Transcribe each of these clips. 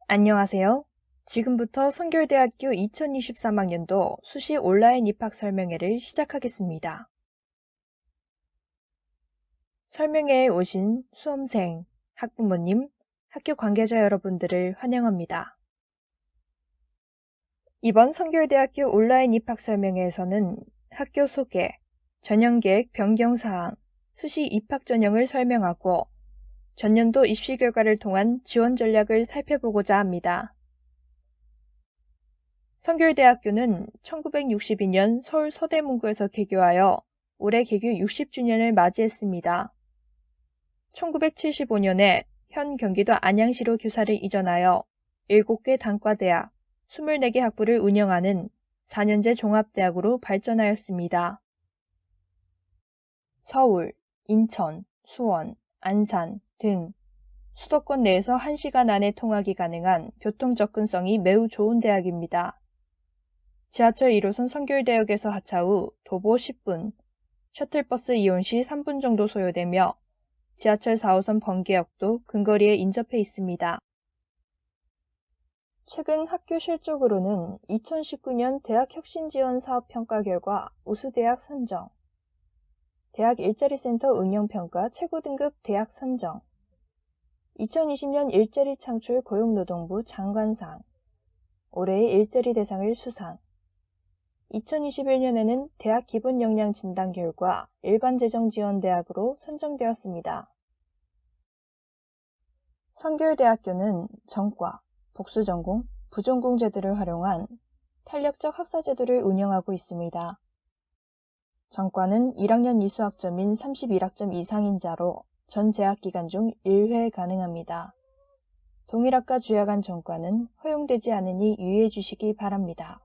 안녕하세요. 지금부터 성결대학교 2023학년도 수시 온라인 입학 설명회를 시작하겠습니다. 설명회에 오신 수험생, 학부모님, 학교 관계자 여러분들을 환영합니다. 이번 성결대학교 온라인 입학 설명회에서는 학교 소개, 전형계획 변경사항, 수시 입학 전형을 설명하고 전년도 입시 결과를 통한 지원 전략을 살펴보고자 합니다. 성결대학교는 1962년 서울 서대문구에서 개교하여 올해 개교 60주년을 맞이했습니다. 1975년에 현 경기도 안양시로 교사를 이전하여 7개 단과대학, 24개 학부를 운영하는 4년제 종합대학으로 발전하였습니다. 서울, 인천, 수원, 안산 등 수도권 내에서 1시간 안에 통학이 가능한 교통 접근성이 매우 좋은 대학입니다. 지하철 1호선 성결대역에서 하차 후 도보 10분, 셔틀버스 이용 시 3분 정도 소요되며 지하철 4호선 번개역도 근거리에 인접해 있습니다. 최근 학교 실적으로는 2019년 대학혁신지원 사업 평가 결과 우수대학 선정, 대학 일자리센터 운영평가 최고등급 대학 선정, 2020년 일자리 창출 고용노동부 장관상, 올해의 일자리 대상을 수상, 2021년에는 대학 기본 역량 진단 결과 일반재정지원대학으로 선정되었습니다. 성결대학교는 전과, 복수전공, 부전공 제도를 활용한 탄력적 학사제도를 운영하고 있습니다. 전과는 1학년 이수학점인 31학점 이상인 자로 전 재학기간 중 1회 가능합니다. 동일학과 주야간 전과는 허용되지 않으니 유의해 주시기 바랍니다.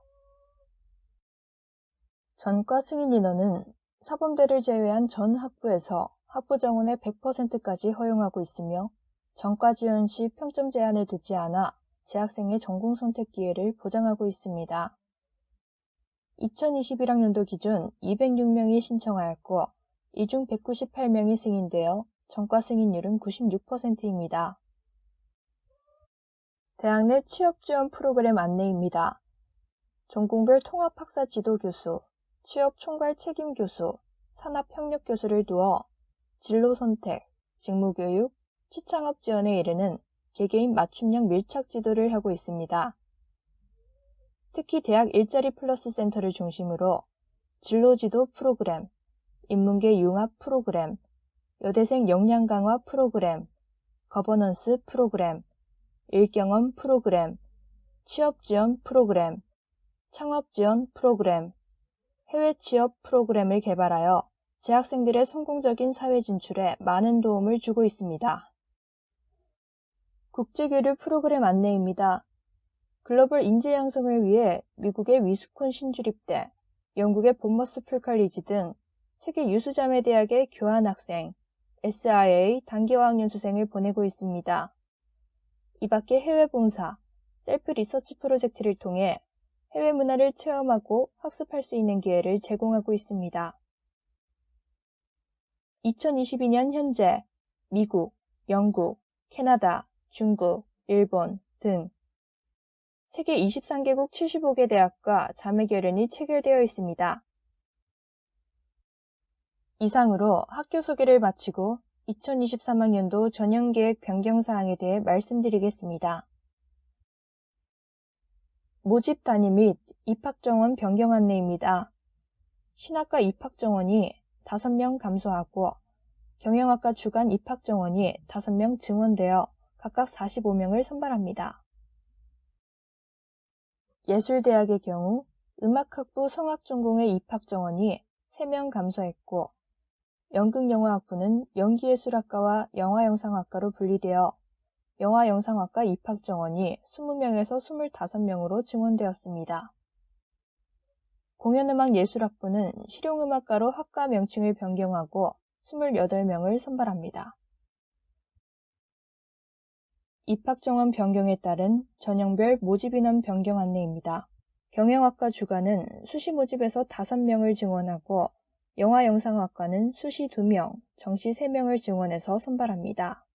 전과 승인 인원은 사범대를 제외한 전 학부에서 학부 정원의 100%까지 허용하고 있으며 전과 지원 시 평점 제한을 두지 않아 재학생의 전공 선택 기회를 보장하고 있습니다. 2021학년도 기준 206명이 신청하였고 이 중 198명이 승인되어 전과 승인율은 96%입니다. 대학 내 취업지원 프로그램 안내입니다. 전공별 통합학사 지도교수, 취업 총괄 책임 교수, 산업 협력 교수를 두어 진로 선택, 직무 교육, 취창업 지원에 이르는 개개인 맞춤형 밀착 지도를 하고 있습니다. 특히 대학 일자리 플러스 센터를 중심으로 진로 지도 프로그램, 인문계 융합 프로그램, 여대생 역량 강화 프로그램, 거버넌스 프로그램, 일경험 프로그램, 취업 지원 프로그램, 창업 지원 프로그램, 해외 취업 프로그램을 개발하여 재학생들의 성공적인 사회 진출에 많은 도움을 주고 있습니다. 국제교류 프로그램 안내입니다. 글로벌 인재 양성을 위해 미국의 위스콘 신주립대, 영국의 본머스 풀칼리지 등 세계 유수자매 대학의 교환학생, SIA 단기화학연수생을 보내고 있습니다. 이 밖에 해외 봉사, 셀프 리서치 프로젝트를 통해 해외 문화를 체험하고 학습할 수 있는 기회를 제공하고 있습니다. 2022년 현재 미국, 영국, 캐나다, 중국, 일본 등 세계 23개국 75개 대학과 자매결연이 체결되어 있습니다. 이상으로 학교 소개를 마치고 2023학년도 전형계획 변경사항에 대해 말씀드리겠습니다. 모집 단위 및 입학정원 변경 안내입니다. 신학과 입학정원이 5명 감소하고 경영학과 주간 입학정원이 5명 증원되어 각각 45명을 선발합니다. 예술대학의 경우 음악학부 성악전공의 입학정원이 3명 감소했고 연극영화학부는 연기예술학과와 영화영상학과로 분리되어 영화영상학과 입학정원이 20명에서 25명으로 증원되었습니다. 공연음악예술학부는 실용음악과로 학과 명칭을 변경하고 28명을 선발합니다. 입학정원 변경에 따른 전형별 모집인원 변경 안내입니다. 경영학과 주간은 수시 모집에서 5명을 증원하고 영화영상학과는 수시 2명, 정시 3명을 증원해서 선발합니다.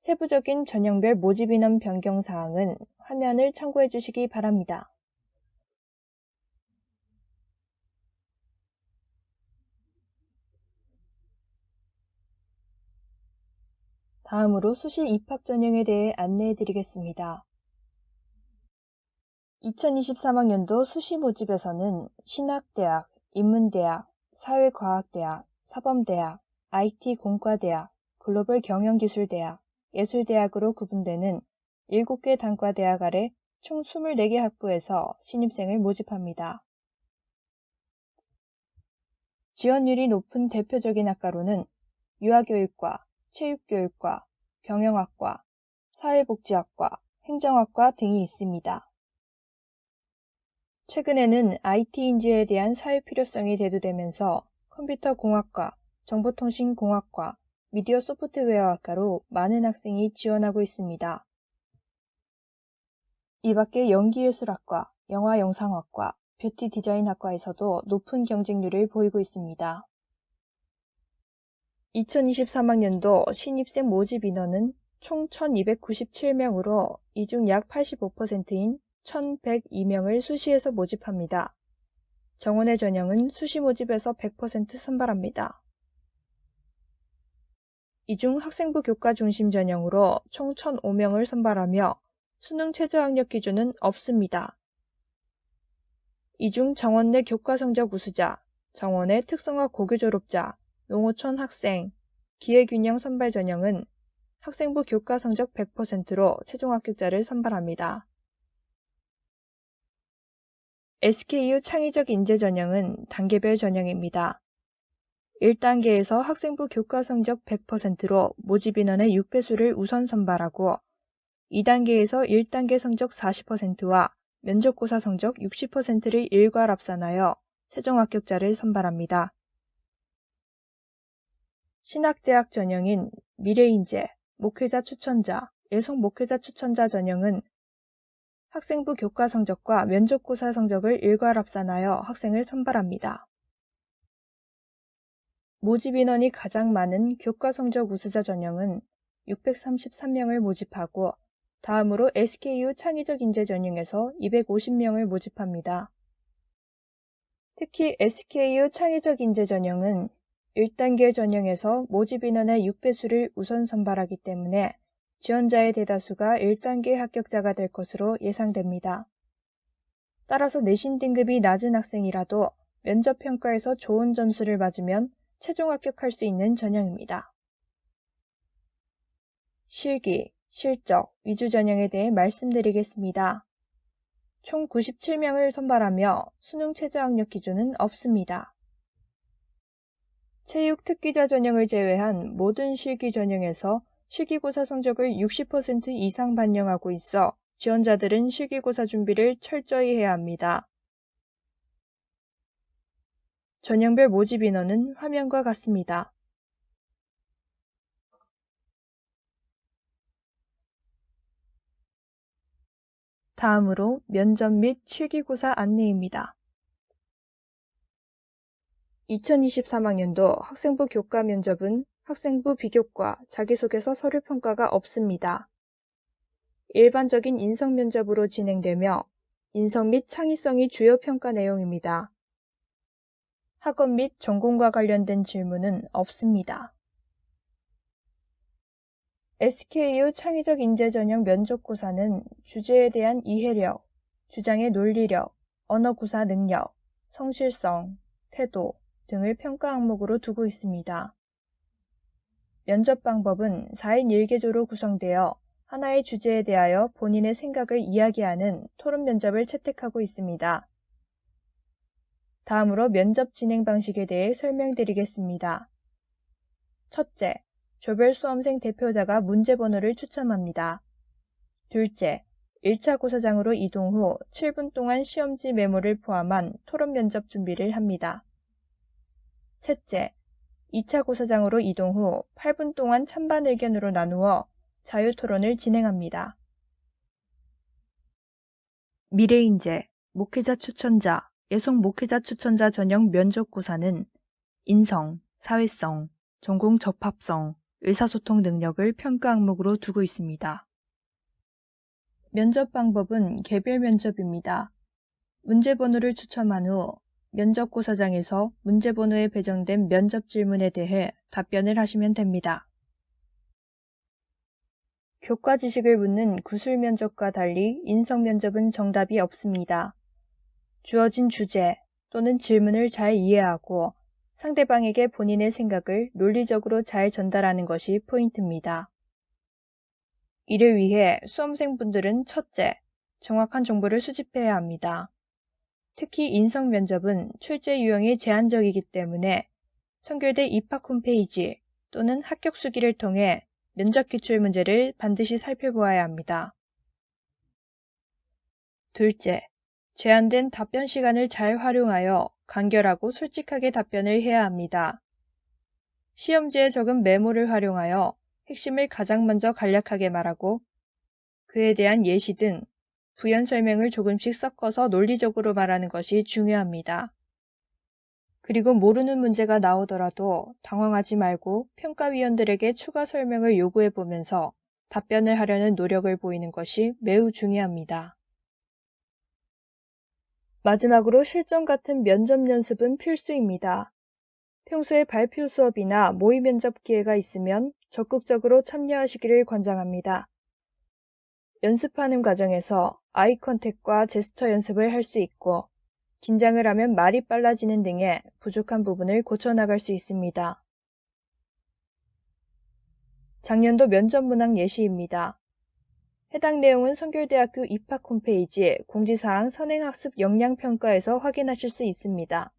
세부적인 전형별 모집 인원 변경 사항은 화면을 참고해 주시기 바랍니다. 다음으로 수시 입학 전형에 대해 안내해 드리겠습니다. 2023학년도 수시 모집에서는 신학대학, 인문대학, 사회과학대학, 사범대학, IT 공과대학, 글로벌 경영기술대학, 예술대학으로 구분되는 7개 단과대학 아래 총 24개 학부에서 신입생을 모집합니다. 지원율이 높은 대표적인 학과로는 유아교육과, 체육교육과, 경영학과, 사회복지학과, 행정학과 등이 있습니다. 최근에는 IT 인재에 대한 사회 필요성이 대두되면서 컴퓨터공학과, 정보통신공학과, 미디어 소프트웨어학과로 많은 학생이 지원하고 있습니다. 이 밖에 연기예술학과, 영화영상학과, 뷰티 디자인학과에서도 높은 경쟁률을 보이고 있습니다. 2023학년도 신입생 모집 인원은 총 1,297명으로 이 중 약 85%인 1,102명을 수시에서 모집합니다. 정원의 전형은 수시 모집에서 100% 선발합니다. 이 중 학생부 교과 중심 전형으로 총 1,005명을 선발하며 수능 최저학력 기준은 없습니다. 이 중 정원 내 교과 성적 우수자, 정원의 특성화 고교 졸업자, 농어촌 학생, 기회균형 선발 전형은 학생부 교과 성적 100%로 최종 합격자를 선발합니다. SKU 창의적 인재 전형은 단계별 전형입니다. 1단계에서 학생부 교과 성적 100%로 모집 인원의 6배수를 우선 선발하고 2단계에서 1단계 성적 40%와 면접고사 성적 60%를 일괄합산하여 최종 합격자를 선발합니다. 신학대학 전형인 미래인재, 목회자 추천자, 예속 목회자 추천자 전형은 학생부 교과 성적과 면접고사 성적을 일괄합산하여 학생을 선발합니다. 모집 인원이 가장 많은 교과 성적 우수자 전형은 633명을 모집하고 다음으로 SKU 창의적 인재 전형에서 250명을 모집합니다. 특히 SKU 창의적 인재 전형은 1단계 전형에서 모집 인원의 6배수를 우선 선발하기 때문에 지원자의 대다수가 1단계 합격자가 될 것으로 예상됩니다. 따라서 내신 등급이 낮은 학생이라도 면접평가에서 좋은 점수를 맞으면 최종 합격할 수 있는 전형입니다. 실기, 실적, 위주 전형에 대해 말씀드리겠습니다. 총 97명을 선발하며 수능 최저학력 기준은 없습니다. 체육 특기자 전형을 제외한 모든 실기 전형에서 실기고사 성적을 60% 이상 반영하고 있어 지원자들은 실기고사 준비를 철저히 해야 합니다. 전형별 모집 인원은 화면과 같습니다. 다음으로 면접 및 실기고사 안내입니다. 2023학년도 학생부 교과 면접은 학생부 비교과, 자기소개서 서류 평가가 없습니다. 일반적인 인성 면접으로 진행되며 인성 및 창의성이 주요 평가 내용입니다. 학업 및 전공과 관련된 질문은 없습니다. SKU 창의적 인재 전형 면접고사는 주제에 대한 이해력, 주장의 논리력, 언어구사 능력, 성실성, 태도 등을 평가 항목으로 두고 있습니다. 면접 방법은 4인 1개조로 구성되어 하나의 주제에 대하여 본인의 생각을 이야기하는 토론 면접을 채택하고 있습니다. 다음으로 면접 진행 방식에 대해 설명드리겠습니다. 첫째, 조별 수험생 대표자가 문제 번호를 추첨합니다. 둘째, 1차 고사장으로 이동 후 7분 동안 시험지 메모를 포함한 토론 면접 준비를 합니다. 셋째, 2차 고사장으로 이동 후 8분 동안 찬반 의견으로 나누어 자유토론을 진행합니다. 미래인재, 목회자 추천자, 예속 목회자 추천자 전형 면접고사는 인성, 사회성, 전공 적합성, 의사소통 능력을 평가 항목으로 두고 있습니다. 면접 방법은 개별 면접입니다. 문제번호를 추첨한 후 면접고사장에서 문제번호에 배정된 면접 질문에 대해 답변을 하시면 됩니다. 교과 지식을 묻는 구술 면접과 달리 인성 면접은 정답이 없습니다. 주어진 주제 또는 질문을 잘 이해하고 상대방에게 본인의 생각을 논리적으로 잘 전달하는 것이 포인트입니다. 이를 위해 수험생분들은 첫째, 정확한 정보를 수집해야 합니다. 특히 인성 면접은 출제 유형이 제한적이기 때문에 성결대 입학 홈페이지 또는 합격 수기를 통해 면접 기출 문제를 반드시 살펴보아야 합니다. 둘째, 제한된 답변 시간을 잘 활용하여 간결하고 솔직하게 답변을 해야 합니다. 시험지에 적은 메모를 활용하여 핵심을 가장 먼저 간략하게 말하고 그에 대한 예시 등 부연 설명을 조금씩 섞어서 논리적으로 말하는 것이 중요합니다. 그리고 모르는 문제가 나오더라도 당황하지 말고 평가위원들에게 추가 설명을 요구해 보면서 답변을 하려는 노력을 보이는 것이 매우 중요합니다. 마지막으로 실전 같은 면접 연습은 필수입니다. 평소에 발표 수업이나 모의 면접 기회가 있으면 적극적으로 참여하시기를 권장합니다. 연습하는 과정에서 아이 컨택과 제스처 연습을 할 수 있고 긴장을 하면 말이 빨라지는 등의 부족한 부분을 고쳐나갈 수 있습니다. 작년도 면접 문항 예시입니다. 해당 내용은 성결대학교 입학 홈페이지 공지사항 선행학습 역량평가에서 확인하실 수 있습니다.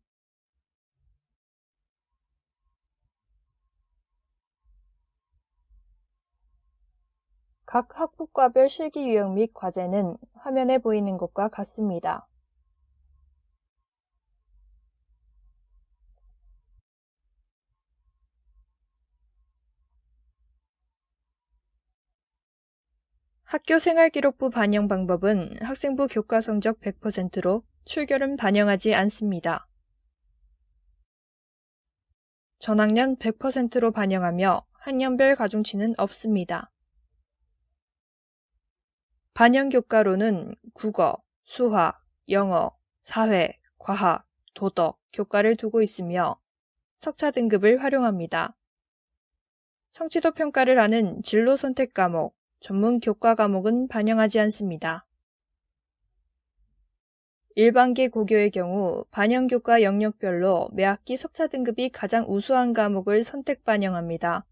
각 학부과별 실기 유형 및 과제는 화면에 보이는 것과 같습니다. 학교 생활기록부 반영 방법은 학생부 교과 성적 100%로 출결은 반영하지 않습니다. 전학년 100%로 반영하며 학년별 가중치는 없습니다. 반영 교과로는 국어, 수학, 영어, 사회, 과학, 도덕, 교과를 두고 있으며 석차 등급을 활용합니다. 성취도 평가를 하는 진로 선택 과목, 전문 교과 과목은 반영하지 않습니다. 일반기 고교의 경우 반영 교과 영역별로 매 학기 석차 등급이 가장 우수한 과목을 선택 반영합니다.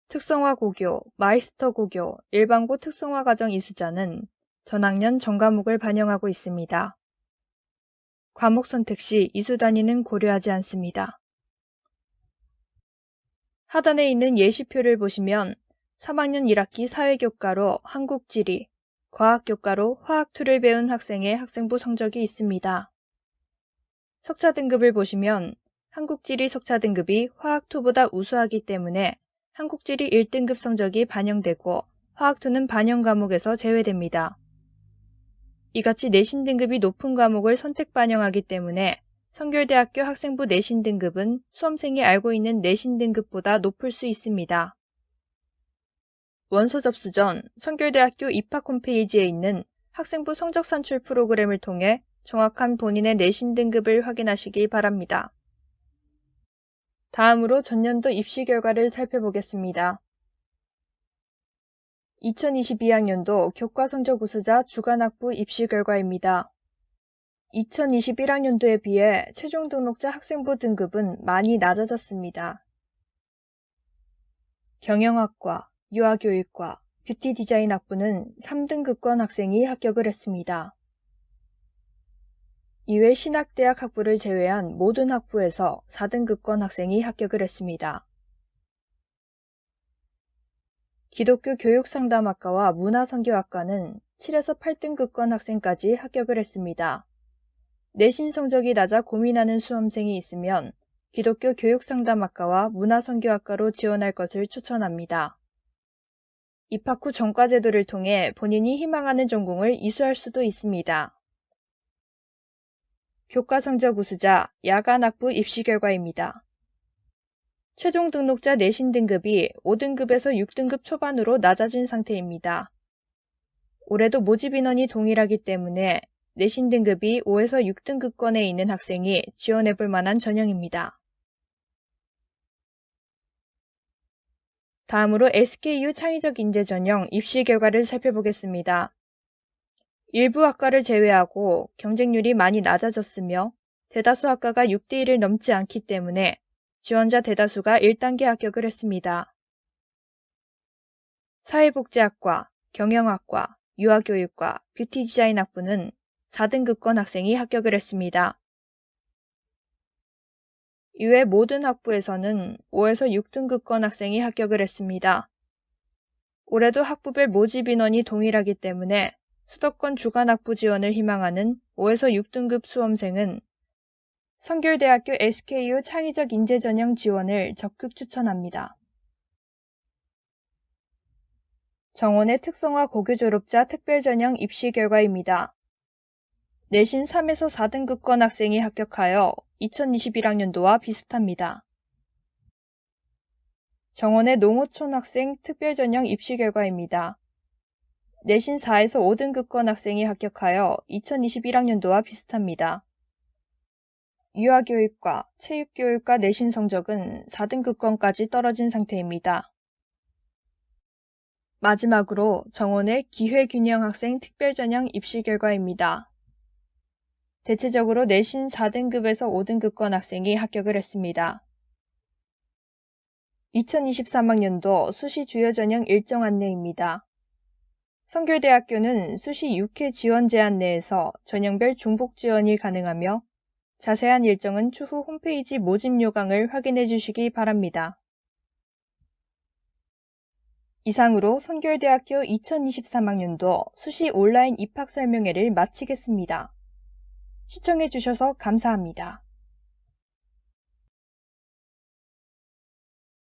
특성화 고교, 마이스터 고교, 일반고 특성화 과정 이수자는 전학년 전 과목을 반영하고 있습니다. 과목 선택 시 이수 단위는 고려하지 않습니다. 하단에 있는 예시표를 보시면 3학년 1학기 사회교과로 한국지리, 과학교과로 화학2를 배운 학생의 학생부 성적이 있습니다. 석차 등급을 보시면 한국지리 석차 등급이 화학2보다 우수하기 때문에 한국지리 1등급 성적이 반영되고 화학2는 반영 과목에서 제외됩니다. 이같이 내신 등급이 높은 과목을 선택 반영하기 때문에 성결대학교 학생부 내신 등급은 수험생이 알고 있는 내신 등급보다 높을 수 있습니다. 원서 접수 전 성결대학교 입학 홈페이지에 있는 학생부 성적 산출 프로그램을 통해 정확한 본인의 내신 등급을 확인하시기 바랍니다. 다음으로 전년도 입시 결과를 살펴보겠습니다. 2022학년도 교과성적 우수자 주간학부 입시 결과입니다. 2021학년도에 비해 최종 등록자 학생부 등급은 많이 낮아졌습니다. 경영학과, 유아교육과, 뷰티 디자인 학부는 3등급권 학생이 합격을 했습니다. 이외 신학대학 학부를 제외한 모든 학부에서 4등급권 학생이 합격을 했습니다. 기독교 교육상담학과와 문화선교학과는 7에서 8등급권 학생까지 합격을 했습니다. 내신 성적이 낮아 고민하는 수험생이 있으면 기독교 교육상담학과와 문화선교학과로 지원할 것을 추천합니다. 입학 후 전과제도를 통해 본인이 희망하는 전공을 이수할 수도 있습니다. 교과 성적 우수자 야간학부 입시 결과입니다. 최종 등록자 내신 등급이 5등급에서 6등급 초반으로 낮아진 상태입니다. 올해도 모집 인원이 동일하기 때문에 내신 등급이 5에서 6등급권에 있는 학생이 지원해볼 만한 전형입니다. 다음으로 SKU 창의적 인재 전형 입시 결과를 살펴보겠습니다. 일부 학과를 제외하고 경쟁률이 많이 낮아졌으며 대다수 학과가 6대1을 넘지 않기 때문에 지원자 대다수가 1단계 합격을 했습니다. 사회복지학과, 경영학과, 유아교육과, 뷰티디자인학부는 4등급권 학생이 합격을 했습니다. 이외 모든 학부에서는 5에서 6등급권 학생이 합격을 했습니다. 올해도 학부별 모집 인원이 동일하기 때문에 수도권 주간학부 지원을 희망하는 5에서 6등급 수험생은 성결대학교 SKU 창의적 인재 전형 지원을 적극 추천합니다. 정원의 특성화 고교 졸업자 특별 전형 입시 결과입니다. 내신 3에서 4등급권 학생이 합격하여 2021학년도와 비슷합니다. 정원의 농어촌 학생 특별 전형 입시 결과입니다. 내신 4에서 5등급권 학생이 합격하여 2021학년도와 비슷합니다. 유아교육과, 체육교육과 내신 성적은 4등급권까지 떨어진 상태입니다. 마지막으로 정원의 기회균형 학생 특별전형 입시 결과입니다. 대체적으로 내신 4등급에서 5등급권 학생이 합격을 했습니다. 2023학년도 수시 주요 전형 일정 안내입니다. 성결대학교는 수시 6회 지원 제한 내에서 전형별 중복 지원이 가능하며 자세한 일정은 추후 홈페이지 모집 요강을 확인해 주시기 바랍니다. 이상으로 성결대학교 2023학년도 수시 온라인 입학 설명회를 마치겠습니다. 시청해 주셔서 감사합니다.